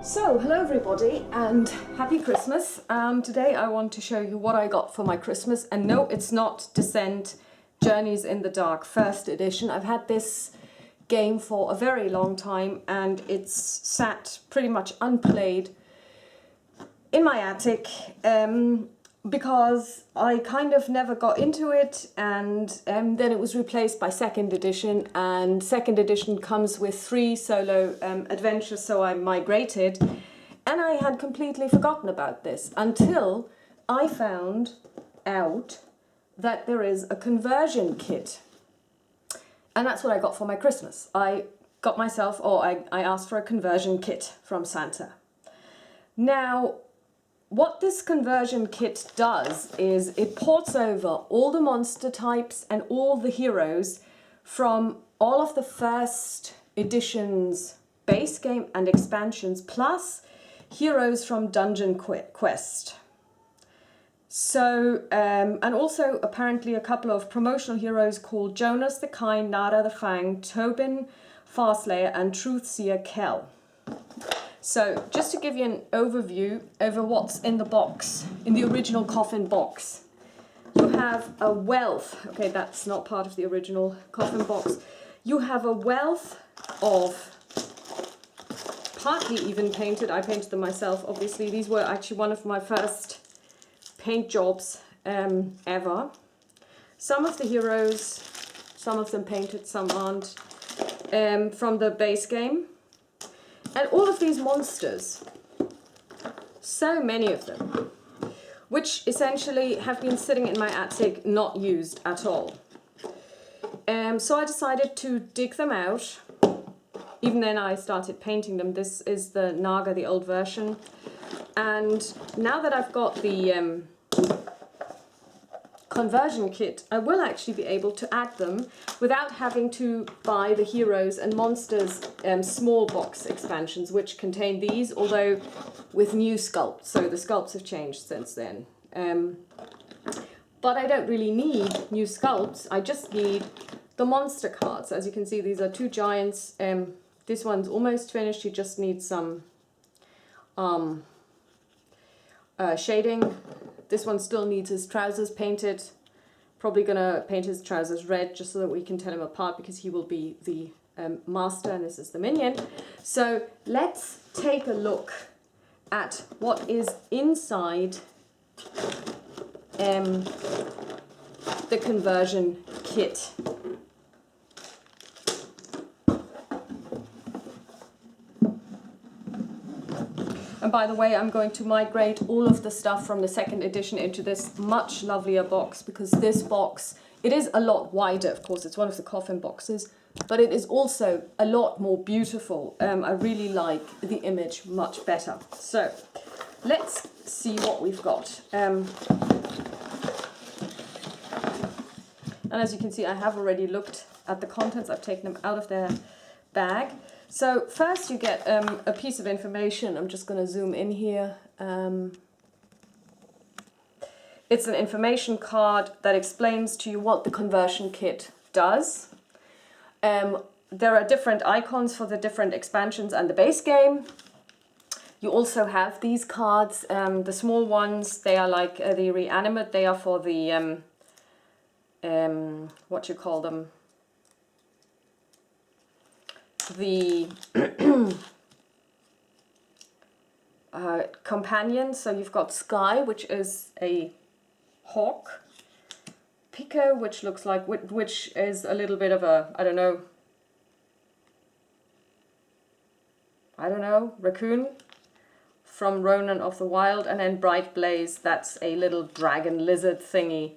So, hello everybody and happy Christmas. Today I want to show you what I got for my Christmas, and no, it's not Descent Journeys in the Dark first edition. I've had this game for a very long time and it's sat pretty much unplayed in my attic because I kind of never got into it, and then it was replaced by second edition, and second edition comes with 3 solo adventures, so I migrated, and I had completely forgotten about this until I found out that there is a conversion kit, and that's what I got for my Christmas. I got myself, or I asked for a conversion kit from Santa. Now, what this conversion kit does is it ports over all the monster types and all the heroes from all of the first edition's base game and expansions, plus heroes from Dungeon Quest. So, and also apparently a couple of promotional heroes called Jonas the Kind, Nada the Fang, Tobin Farslayer, and Truthseer Kell. So, just to give you an overview over what's in the box, in the original coffin box, you have a wealth, okay, that's not part of the original coffin box, you have a wealth of, partly even painted, I painted them myself, obviously, these were actually one of my first paint jobs ever. Some of the heroes, some of them painted, some aren't, from the base game. And all of these monsters, so many of them, which essentially have been sitting in my attic, not used at all. So I decided to dig them out. Even then I started painting them. This is the Naga, the old version. And now that I've got the conversion kit, I will actually be able to add them without having to buy the Heroes and Monsters small box expansions, which contain these, although with new sculpts, so the sculpts have changed since then. But I don't really need new sculpts, I just need the monster cards. As you can see, these are 2 giants. This one's almost finished, he just needs some shading. This one still needs his trousers painted. Probably gonna paint his trousers red just so that we can tell him apart, because he will be the master and this is the minion. So let's take a look at what is inside the conversion kit. And by the way, I'm going to migrate all of the stuff from the second edition into this much lovelier box, because this box, it is a lot wider, of course, it's one of the coffin boxes, but it is also a lot more beautiful. I really like the image much better. So, let's see what we've got. And as you can see, I have already looked at the contents, I've taken them out of their bag. So first you get a piece of information. I'm just going to zoom in here. It's an information card that explains to you what the conversion kit does. There are different icons for the different expansions and the base game. You also have these cards, the small ones, they are like the reanimate, they are for the, what you call them? The companions. So you've got Sky, which is a hawk, Pico, which looks like, which is a little bit of a, I don't know, raccoon from Ronan of the Wild, and then Bright Blaze, that's a little dragon lizard thingy.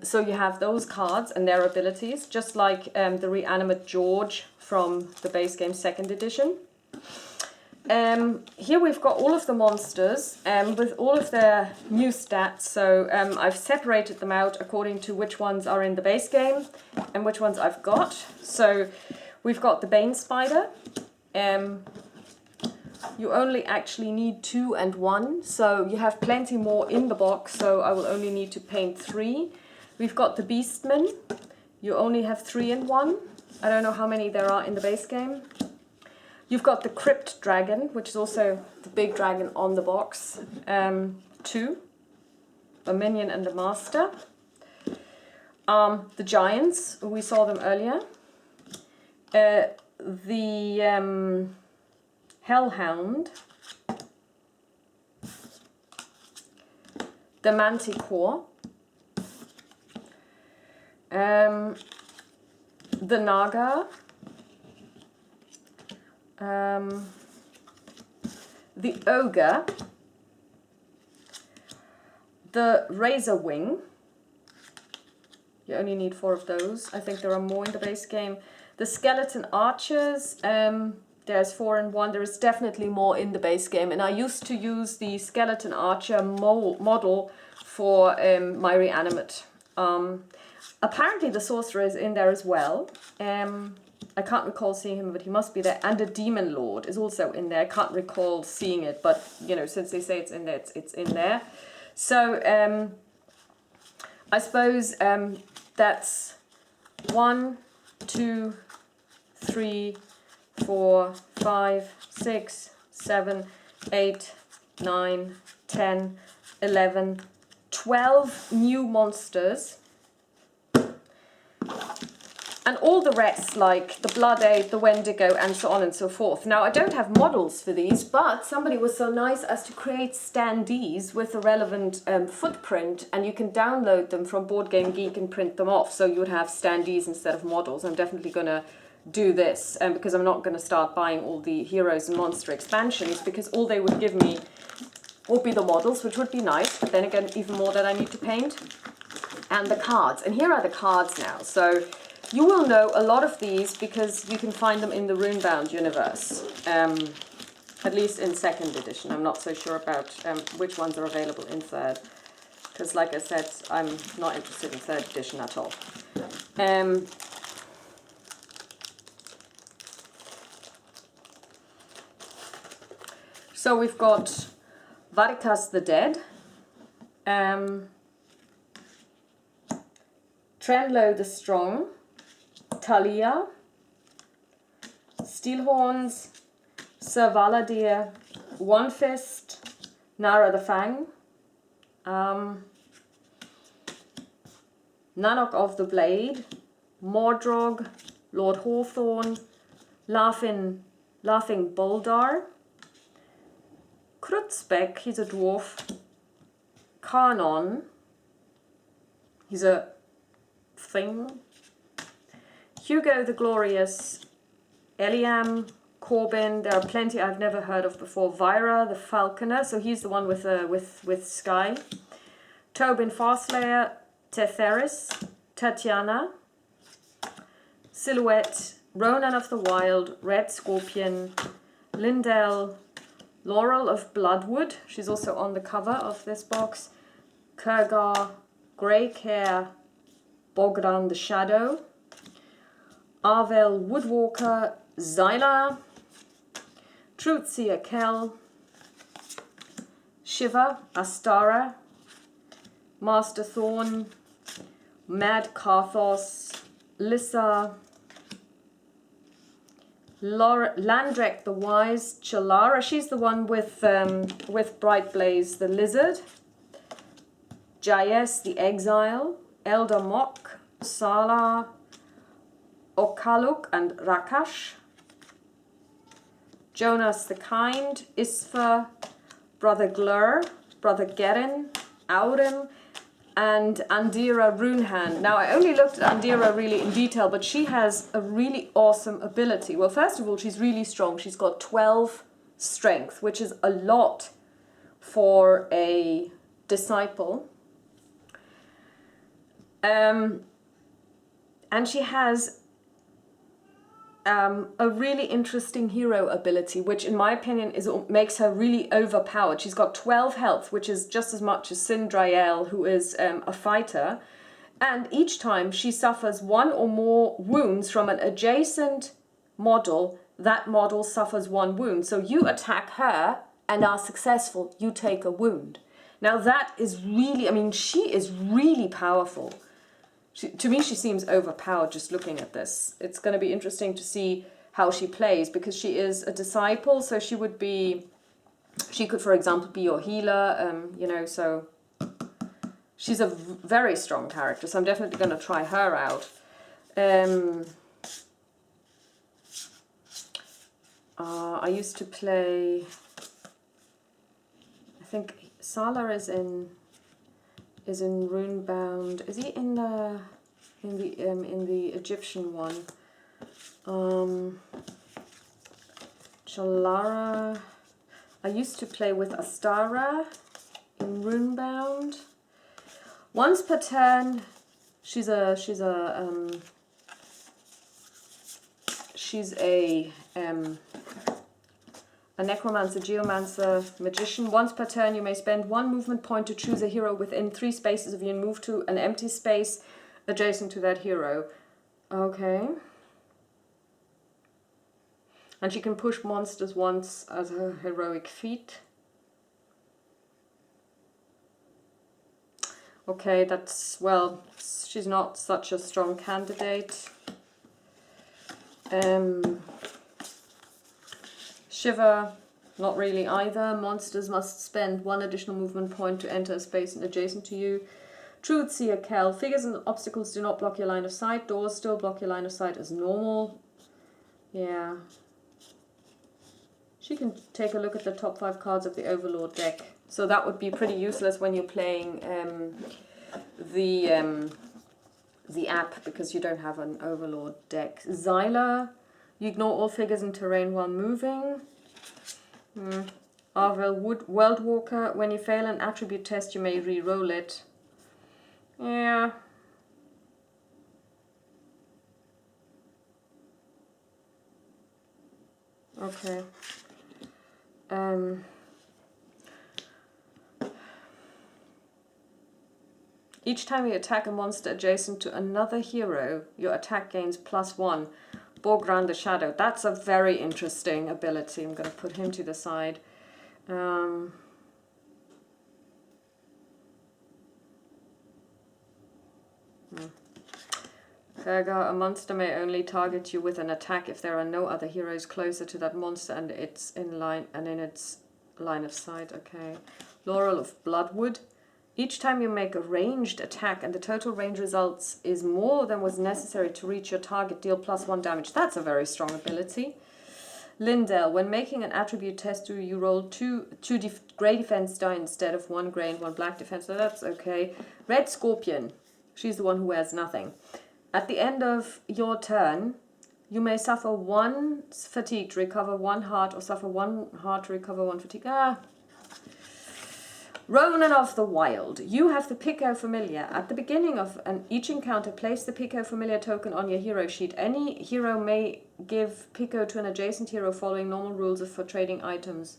So you have those cards and their abilities, just like the reanimate George from the base game second edition. Here we've got all of the monsters with all of their new stats. So I've separated them out according to which ones are in the base game and which ones I've got. So we've got the Bane Spider. You only actually need 2 and 1, so you have plenty more in the box, so I will only need to paint 3. We've got the Beastman. You only have 3 and 1. I don't know how many there are in the base game. You've got the Crypt Dragon, which is also the big dragon on the box. 2, a minion and a master. The Giants, we saw them earlier. The Hellhound. The Manticore. The Naga. The Ogre. The Razor Wing. You only need 4 of those. I think there are more in the base game. The Skeleton Archers. There's 4 in 1. There is definitely more in the base game. And I used to use the Skeleton Archer model for my Reanimate. Apparently the Sorcerer is in there as well. I can't recall seeing him, but he must be there. And the Demon Lord is also in there. I can't recall seeing it, but you know, since they say it's in there, it's in there. So I suppose that's 1, 2, 3, 4, 5, 6, 7, 8, 9, 10, 11, 12 new monsters. And all the rest, like the Blood Aid, the Wendigo, and so on and so forth. Now, I don't have models for these, but somebody was so nice as to create standees with a relevant footprint, and you can download them from Board Game Geek and print them off, so you would have standees instead of models. I'm definitely going to do this, because I'm not going to start buying all the Heroes and Monster expansions, because all they would give me would be the models, which would be nice, but then again, even more that I need to paint, and the cards. And here are the cards now. So you will know a lot of these because you can find them in the Runebound universe, at least in 2nd edition. I'm not so sure about which ones are available in 3rd, because like I said, I'm not interested in 3rd edition at all. So we've got Varikas the Dead, Trenlo the Strong, Talia, Steelhorns, Sir Valadir, One Fist, Nara the Fang, Nanok of the Blade, Mordrog, Lord Hawthorne, Laughing Boldar, Krutzbeck, he's a dwarf, Karnon, he's a thing, Hugo the Glorious, Eliam, Corbin, there are plenty I've never heard of before, Vyra the Falconer, so he's the one with Sky, Tobin Farslayer, Tetheris, Tatiana, Silhouette, Ronan of the Wild, Red Scorpion, Lindell, Laurel of Bloodwood, she's also on the cover of this box, Kurgar, Greycare, Bogdan the Shadow, Arvel Woodwalker, Zyla, Truthseer Kell, Shiva, Astara, Master Thorn, Mad Karthos, Lissa, Landrek the Wise, Chalara, she's the one with Bright Blaze the Lizard, Jaes the Exile, Elder Mok, Salah, Okaluk and Rakash, Jonas the Kind, Isfa, Brother Glur, Brother Gerin, Aurim, and Andira Runehand. Now, I only looked at Andira really in detail, but she has a really awesome ability. Well, first of all, she's really strong. She's got 12 strength, which is a lot for a disciple. And she has a really interesting hero ability, which in my opinion makes her really overpowered. She's got 12 health, which is just as much as Sindrael, who is a fighter. And each time she suffers 1 or more wounds from an adjacent model, that model suffers 1 wound. So you attack her and are successful, you take a wound. Now that is really, I mean, she is really powerful. To me, she seems overpowered just looking at this. It's going to be interesting to see how she plays, because she is a disciple, so she would be, she could, for example, be your healer, you know, so she's a very strong character, so I'm definitely going to try her out. I used to play, I think Salar is in Runebound. Is he in the Egyptian one? Chalara. I used to play with Astara in Runebound. Once per turn, she's a necromancer, geomancer, magician. Once per turn, you may spend 1 movement point to choose a hero within 3 spaces of you and move to an empty space adjacent to that hero. Okay. And she can push monsters once as her heroic feat. Okay, that's, well, she's not such a strong candidate. Shiver, not really either. Monsters must spend 1 additional movement point to enter a space adjacent to you. Truth Seer Kel. Figures and obstacles do not block your line of sight. Doors still block your line of sight as normal. Yeah. She can take a look at the top 5 cards of the Overlord deck. So that would be pretty useless when you're playing the app, because you don't have an Overlord deck. Xyla. You ignore all figures and terrain while moving. Arvel Worldwalker. When you fail an attribute test, you may re-roll it. Yeah. Okay. Each time you attack a monster adjacent to another hero, your attack gains +1. Borgrand the Shadow. That's a very interesting ability. I'm going to put him to the side. Fergar, a monster may only target you with an attack if there are no other heroes closer to that monster and it's in line of sight. Okay. Laurel of Bloodwood. Each time you make a ranged attack and the total range results is more than was necessary to reach your target, deal +1 damage. That's a very strong ability. Lindell, when making an attribute test, you roll two grey defense die instead of 1 grey and 1 black defense, so that's okay. Red Scorpion, she's the one who wears nothing. At the end of your turn, you may suffer 1 fatigue to recover 1 heart, or suffer 1 heart to recover 1 fatigue. Ronan of the Wild. You have the Pico Familiar. At the beginning of each encounter, place the Pico Familiar token on your hero sheet. Any hero may give Pico to an adjacent hero following normal rules for trading items.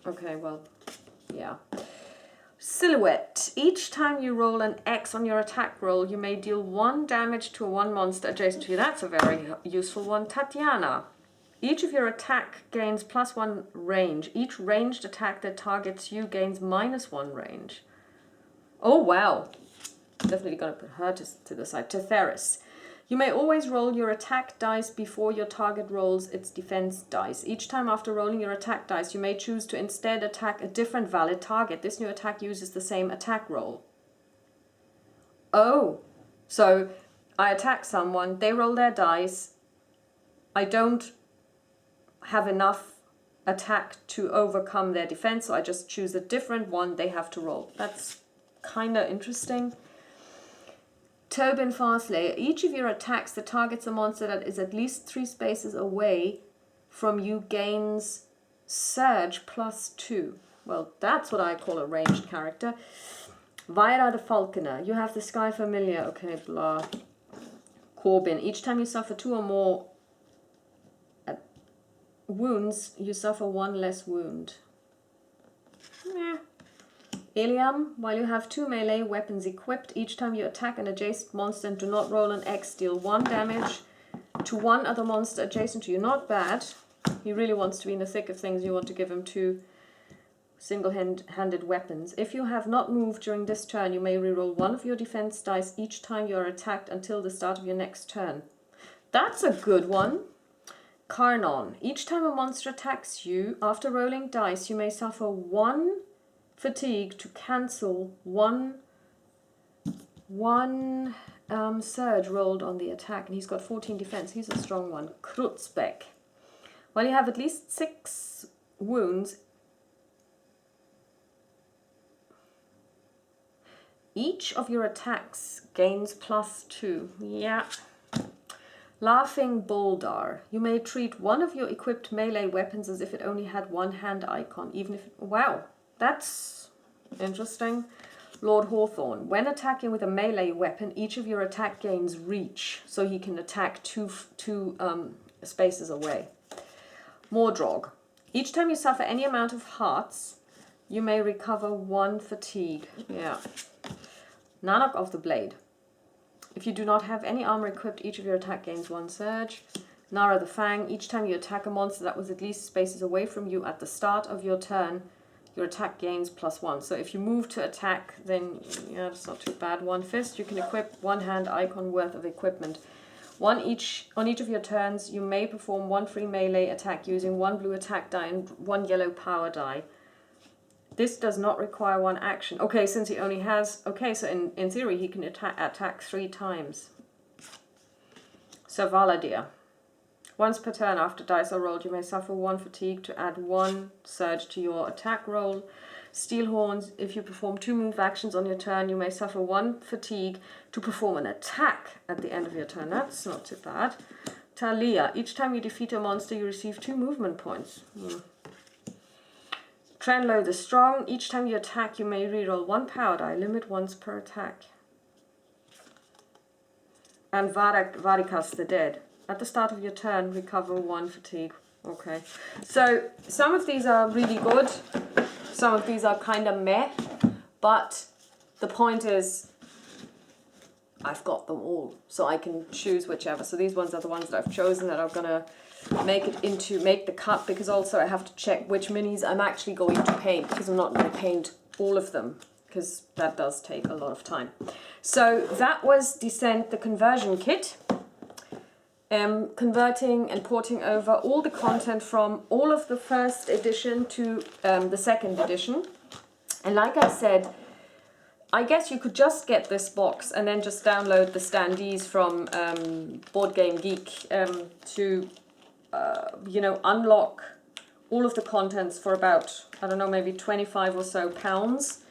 Okay, well, yeah. Silhouette. Each time you roll an X on your attack roll, you may deal 1 damage to 1 monster adjacent to you. That's a very useful one. Tatiana. Each of your attack gains +1 range. Each ranged attack that targets you gains -1 range. Oh, wow. Definitely going to put her to the side. Tetheris. You may always roll your attack dice before your target rolls its defense dice. Each time after rolling your attack dice, you may choose to instead attack a different valid target. This new attack uses the same attack roll. Oh, so I attack someone, they roll their dice, I don't have enough attack to overcome their defense, so I just choose a different one they have to roll. That's kind of interesting. Tobin Farslayer. Each of your attacks that targets a monster that is at least 3 spaces away from you gains Surge +2. Well, that's what I call a ranged character. Vaira the Falconer. You have the Sky Familiar. Okay, blah. Corbin. Each time you suffer 2 or more wounds, you suffer 1 less wound. Iliam, while you have 2 melee weapons equipped, each time you attack an adjacent monster and do not roll an X, deal 1 damage to 1 other monster adjacent to you. Not bad. He really wants to be in the thick of things. You want to give him 2 single-handed weapons. If you have not moved during this turn, you may reroll 1 of your defense dice each time you are attacked until the start of your next turn. That's a good one. Carnon. Each time a monster attacks you, after rolling dice, you may suffer 1 fatigue to cancel one surge rolled on the attack. And he's got 14 defense. He's a strong one. Krutzbeck. Well, you have at least 6 wounds. Each of your attacks gains +2. Yeah. Laughing Boldar. You may treat one of your equipped melee weapons as if it only had one hand icon, even if... Wow, that's interesting. Lord Hawthorne. When attacking with a melee weapon, each of your attack gains reach, so he can attack two spaces away. Mordrog. Each time you suffer any amount of hearts, you may recover 1 fatigue. Yeah. Nanak of the Blade. If you do not have any armor equipped, each of your attack gains 1 surge. Nara the Fang. Each time you attack a monster that was at least spaces away from you at the start of your turn, your attack gains +1. So if you move to attack, then yeah, it's not too bad. 1 fist. You can equip 1 hand icon worth of equipment. On each of your turns, you may perform 1 free melee attack using 1 blue attack die and 1 yellow power die. This does not require 1 action. Okay, since he only has... Okay, so in theory, he can attack 3 times. So Valadir. Once per turn after dice are rolled, you may suffer 1 fatigue to add 1 surge to your attack roll. Steelhorns. If you perform 2 move actions on your turn, you may suffer 1 fatigue to perform an attack at the end of your turn. That's not too bad. Talia. Each time you defeat a monster, you receive 2 movement points. Trenlo the Strong. Each time you attack, you may reroll 1 power die, limit once per attack. And Varikas the Dead. At the start of your turn, recover 1 fatigue. Okay. So some of these are really good. Some of these are kind of meh. But the point is, I've got them all. So I can choose whichever. So these ones are the ones that I've chosen that are going to make the cut, because also I have to check which minis I'm actually going to paint, because I'm not going to paint all of them, because that does take a lot of time. So that was Descent, the conversion kit. Converting and porting over all the content from all of the first edition to the second edition. And like I said, I guess you could just get this box and then just download the standees from Board Game Geek to unlock all of the contents for about, I don't know, maybe 25 or so pounds,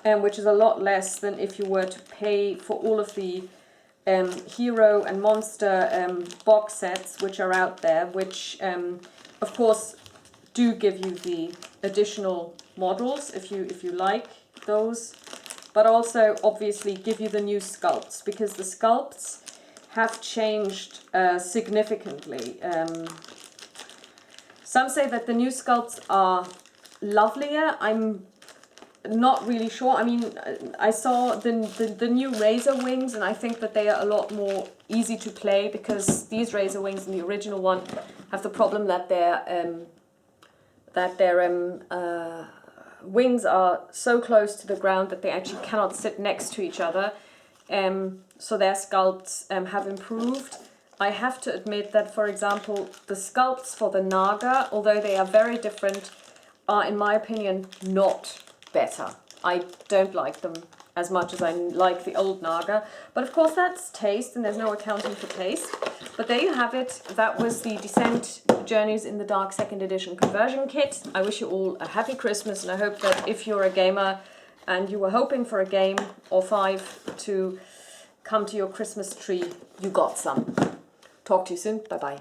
which is a lot less than if you were to pay for all of the hero and monster box sets which are out there, which of course do give you the additional models if you like those, but also obviously give you the new sculpts, because the sculpts have changed significantly. Some say that the new sculpts are lovelier. I'm not really sure. I mean, I saw the new Razor Wings, and I think that they are a lot more easy to play, because these Razor Wings in the original one have the problem that their wings are so close to the ground that they actually cannot sit next to each other. So their sculpts have improved. I have to admit that, for example, the sculpts for the Naga, although they are very different, are, in my opinion, not better. I don't like them as much as I like the old Naga. But of course that's taste, and there's no accounting for taste. But there you have it. That was the Descent Journeys in the Dark 2nd Edition conversion kit. I wish you all a happy Christmas, and I hope that if you're a gamer and you were hoping for a game or 5 to come to your Christmas tree, you got some. Talk to you soon. Bye-bye.